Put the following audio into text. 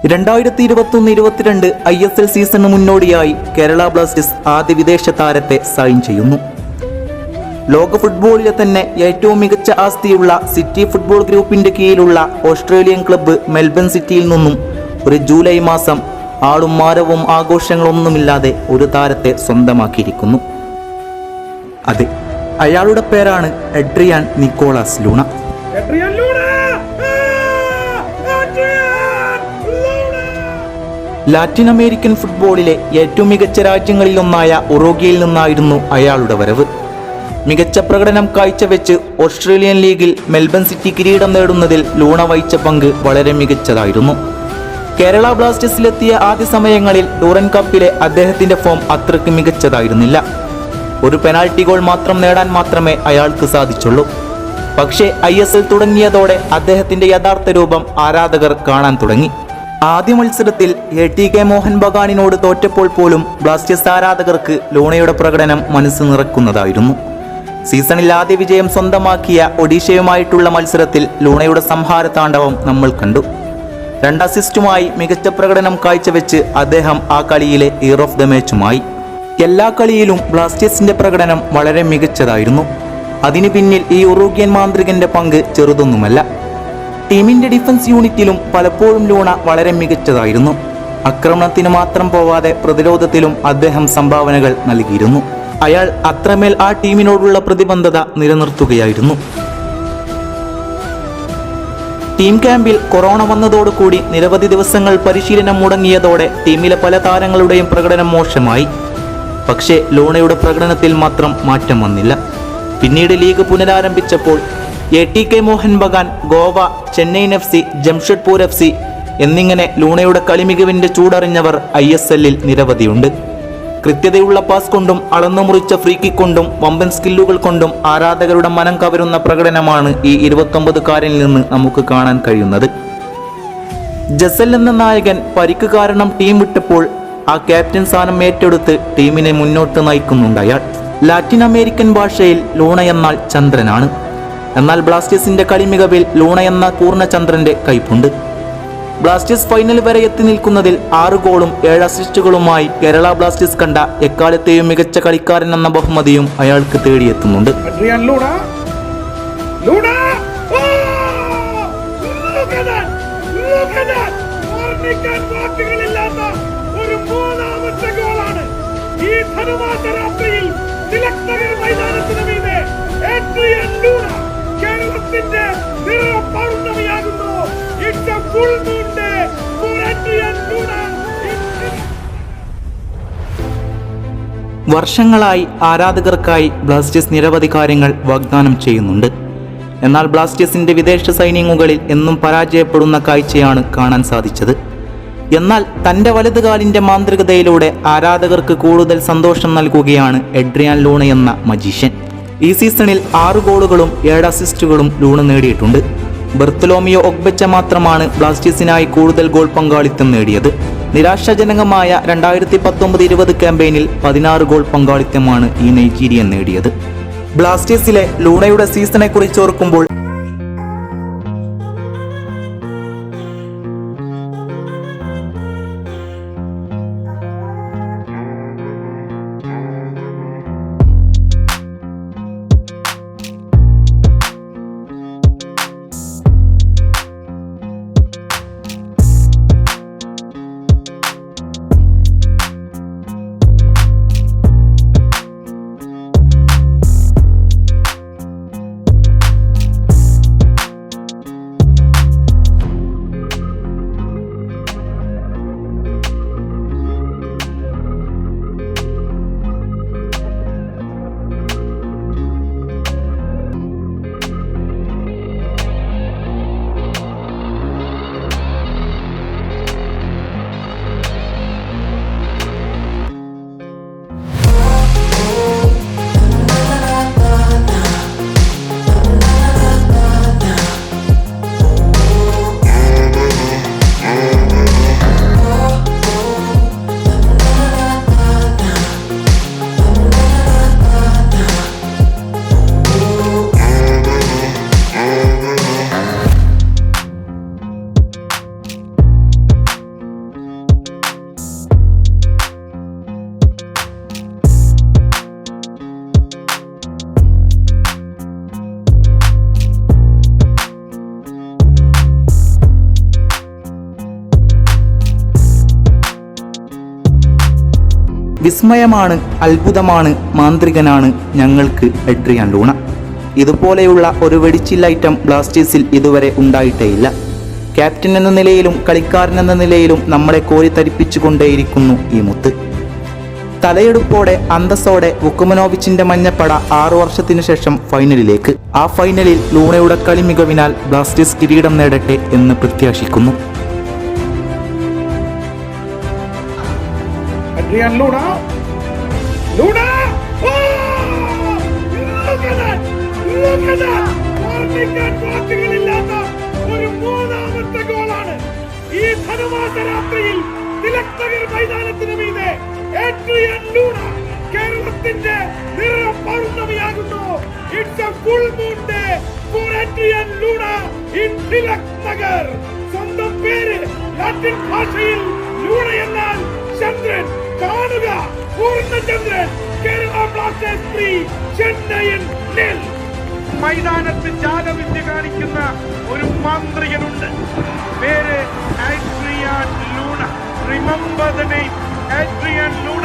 2021-22 ISL സീസണിന് മുന്നോടിയായി Kerala Blasters ആദ്യ വിദേശ താരത്തെ സൈൻ ചെയ്യുന്നു. ലോക ഫുട്ബോളിലെ തന്നെ ഏറ്റവും മികച്ച ആസ്തിയുള്ള സിറ്റി ഫുട്ബോൾ ഗ്രൂപ്പിന്റെ കീഴിലുള്ള ഓസ്ട്രേലിയൻ ക്ലബ്ബ് മെൽബൺ സിറ്റിയിൽ നിന്നും ഒരു ജൂലൈ മാസം ആളും മാരവും ആഘോഷങ്ങളൊന്നുമില്ലാതെ ഒരു താരത്തെ സ്വന്തമാക്കിയിരിക്കുന്നു. അതെ, അയാളുടെ പേരാണ് Adrian Nicolas Luna. Latin American ഫുട്ബോളിലെ ഏറ്റവും മികച്ച രാജ്യങ്ങളിലൊന്നായ ഉറുഗ്വേയിൽ നിന്നായിരുന്നു അയാളുടെ വരവ്. മികച്ച പ്രകടനം കാഴ്ചവെച്ച് ഓസ്ട്രേലിയൻ ലീഗിൽ മെൽബൺ സിറ്റി കിരീടം നേടുന്നതിൽ ലൂണ വഹിച്ച പങ്ക് വളരെ മികച്ചതായിരുന്നു. കേരള ബ്ലാസ്റ്റേഴ്സിലെത്തിയ ആദ്യ സമയങ്ങളിൽ ഡൂറൻ കപ്പിലെ അദ്ദേഹത്തിന്റെ ഫോം അത്രയ്ക്ക് മികച്ചതായിരുന്നില്ല. ഒരു പെനാൽറ്റി ഗോൾ നേടാൻ മാത്രമേ അയാൾക്ക് സാധിച്ചുള്ളൂ. പക്ഷേ ISL തുടങ്ങിയതോടെ അദ്ദേഹത്തിന്റെ യഥാർത്ഥ രൂപം ആരാധകർ കാണാൻ തുടങ്ങി. ആദ്യ മത്സരത്തിൽ ATK മോഹൻ ബഗാനിനോട് തോറ്റപ്പോൾ പോലും ബ്ലാസ്റ്റേഴ്സ് ആരാധകർക്ക് ലൂണയുടെ പ്രകടനം മനസ്സ് നിറക്കുന്നതായിരുന്നു. സീസണിൽ ആദ്യ വിജയം സ്വന്തമാക്കിയ ഒഡീഷയുമായിട്ടുള്ള മത്സരത്തിൽ ലൂണയുടെ സംഹാര താണ്ഡവം നമ്മൾ കണ്ടു. 2 അസിസ്റ്റുമായി മികച്ച പ്രകടനം കാഴ്ചവെച്ച് അദ്ദേഹം ആ കളിയിലെ ഇയർ ഓഫ് ദ മാച്ചുമായി. എല്ലാ കളിയിലും ബ്ലാസ്റ്റേഴ്സിന്റെ പ്രകടനം വളരെ മികച്ചതായിരുന്നു. അതിനു പിന്നിൽ ഈ ഉറുഗ്വേൻ മാന്ത്രികന്റെ പങ്ക് ചെറുതൊന്നുമല്ല. ടീമിന്റെ ഡിഫൻസ് യൂണിറ്റിലും പലപ്പോഴും ലൂണ വളരെ മികച്ചതായിരുന്നു. ആക്രമണത്തിന് മാത്രം പോവാതെ പ്രതിരോധത്തിലും അദ്ദേഹം സംഭാവനകൾ നൽകിയിരുന്നു. അയാൾ അത്രമേൽ ആ ടീമിനോടുള്ള പ്രതിബദ്ധത നിലനിർത്തുകയായിരുന്നു. ടീം ക്യാമ്പിൽ കൊറോണ വന്നതോടുകൂടി നിരവധി ദിവസങ്ങൾ പരിശീലനം മുടങ്ങിയതോടെ ടീമിലെ പല താരങ്ങളുടെയും പ്രകടനം മോശമായി. പക്ഷേ ലൂണയുടെ പ്രകടനത്തിൽ മാത്രം മാറ്റം വന്നില്ല. പിന്നീട് ലീഗ് പുനരാരംഭിച്ചപ്പോൾ ATK Mohun Bagan, Goa, Chennaiyin FC, Jamshedpur FC എന്നിങ്ങനെ ലൂണയുടെ കളിമികവിന്റെ ചൂടറിഞ്ഞവർ ISLൽ നിരവധിയുണ്ട്. കൃത്യതയുള്ള പാസ് കൊണ്ടും അളന്നുമുറിച്ച ഫ്രീ കിക്ക് കൊണ്ടും വമ്പൻ സ്കില്ലുകൾ കൊണ്ടും ആരാധകരുടെ മനം കവരുന്ന പ്രകടനമാണ് ഈ 29കാരനിൽ നിന്ന് നമുക്ക് കാണാൻ കഴിയുന്നത്. ജസൽ എന്ന നായകൻ പരിക്ക് കാരണം ടീം വിട്ടപ്പോൾ ആ ക്യാപ്റ്റൻ സ്ഥാനം ഏറ്റെടുത്ത് ടീമിനെ മുന്നോട്ട് നയിക്കുന്നുണ്ട് അയാൾ. ലാറ്റിൻ അമേരിക്കൻ ഭാഷയിൽ ലൂണ എന്നാൽ ചന്ദ്രനാണ്. എന്നാൽ ബ്ലാസ്റ്റേഴ്സിന്റെ കളിമികവിൽ ലൂണ എന്ന പൂർണ്ണചന്ദ്രന്റെ കൈപ്പുണ്ട്. ബ്ലാസ്റ്റേഴ്സ് ഫൈനൽ വരെ എത്തി നിൽക്കുന്നതിൽ 6 ഗോളും 7 അസിസ്റ്റുകളുമായി കേരള ബ്ലാസ്റ്റേഴ്സ് കണ്ട എക്കാലത്തെയും മികച്ച കളിക്കാരൻ എന്ന ബഹുമതിയും അയാൾക്ക് തേടിയെത്തുന്നുണ്ട്. വർഷങ്ങളായി ആരാധകർക്കായി ബ്ലാസ്റ്റേഴ്സ് നിരവധി കാര്യങ്ങൾ വാഗ്ദാനം ചെയ്യുന്നുണ്ട്. എന്നാൽ ബ്ലാസ്റ്റേഴ്സിന്റെ വിദേശ സൈനിങ്ങുകളിൽ എന്നും പരാജയപ്പെടുന്ന കാഴ്ചയാണ് കാണാൻ സാധിച്ചത്. എന്നാൽ തന്റെ വലതുകാലിന്റെ മാന്ത്രികതയിലൂടെ ആരാധകർക്ക് കൂടുതൽ സന്തോഷം നൽകുകയാണ് എഡ്രിയാൻ ലൂണ എന്ന മജീഷ്യൻ. ഈ സീസണിൽ 6 ഗോളുകളും 7 അസിസ്റ്റുകളും ലൂണ നേടിയിട്ടുണ്ട്. ബർത്തലോമിയോ ഒഗ്ബെച്ച മാത്രമാണ് ബ്ലാസ്റ്റേഴ്സിനായി കൂടുതൽ ഗോൾ പങ്കാളിത്തം നേടിയത്. നിരാശാജനകമായ 2019-20 ക്യാമ്പയിനിൽ 16 ഗോൾ പങ്കാളിത്തമാണ് ഈ നൈജീരിയൻ നേടിയത്. ബ്ലാസ്റ്റേഴ്സിലെ ലൂണയുടെ സീസണെ കുറിച്ച് ഓർക്കുമ്പോൾ വിസ്മയമാണ്, അത്ഭുതമാണ്, മാന്ത്രികനാണ് ഞങ്ങൾക്ക് എഡ്രിയാൻ ലൂണ. ഇതുപോലെയുള്ള ഒരു വെടിച്ചിൽ ഐറ്റം ബ്ലാസ്റ്റേഴ്സിൽ ഇതുവരെ ഉണ്ടായിട്ടേയില്ല. ക്യാപ്റ്റൻ എന്ന നിലയിലും കളിക്കാരൻ എന്ന നിലയിലും നമ്മളെ കോരിത്തരിപ്പിച്ചുകൊണ്ടേയിരിക്കുന്നു ഈ മുത്ത്. തലയെടുപ്പോടെ അന്തസ്സോടെ വുക്കുമനോവിച്ചിന്റെ മഞ്ഞപ്പട 6 വർഷത്തിനു ശേഷം ഫൈനലിലേക്ക്. ആ ഫൈനലിൽ ലൂണയുടെ കളി മികവിനാൽ ബ്ലാസ്റ്റേഴ്സ് കിരീടം നേടട്ടെ എന്ന് പ്രത്യാശിക്കുന്നു. Adrian Luna. Luna! Oh! Look at that! ഓർമ്മിക്കാൻ വാക്കുകളില്ലാത്ത ഒരു മൂന്നാമത്തെ ഗോളാണ് ഈ ധനുമാസ രാത്രിയിൽ തിലക് നഗർ മൈതാനത്തിന് മീതെ എഡ്രിയൻ ലൂണ കേരളത്തിന്റെ നിറ പൗർണമിയാകുന്നു. It's a full moon day for Adrian Luna in Tilak Nagar. സ്വന്തം പേര് ലാറ്റിൻ ഭാഷയിൽ ലൂണ എന്നാൽ ചന്ദ്രൻ. കാണുക, പൂർണ്ണചന്ദ്രൻ. കേരള ബ്ലാസ്റ്റേഴ്സ് 3 ചെന്നൈയിൻ 0. മൈതാനത്ത് ജാലവിദ്യ കാണിക്കുന്ന ഒരു മാന്ത്രികനുണ്ട്. പേര് Adrian Luna. Remember the name Adrian Luna.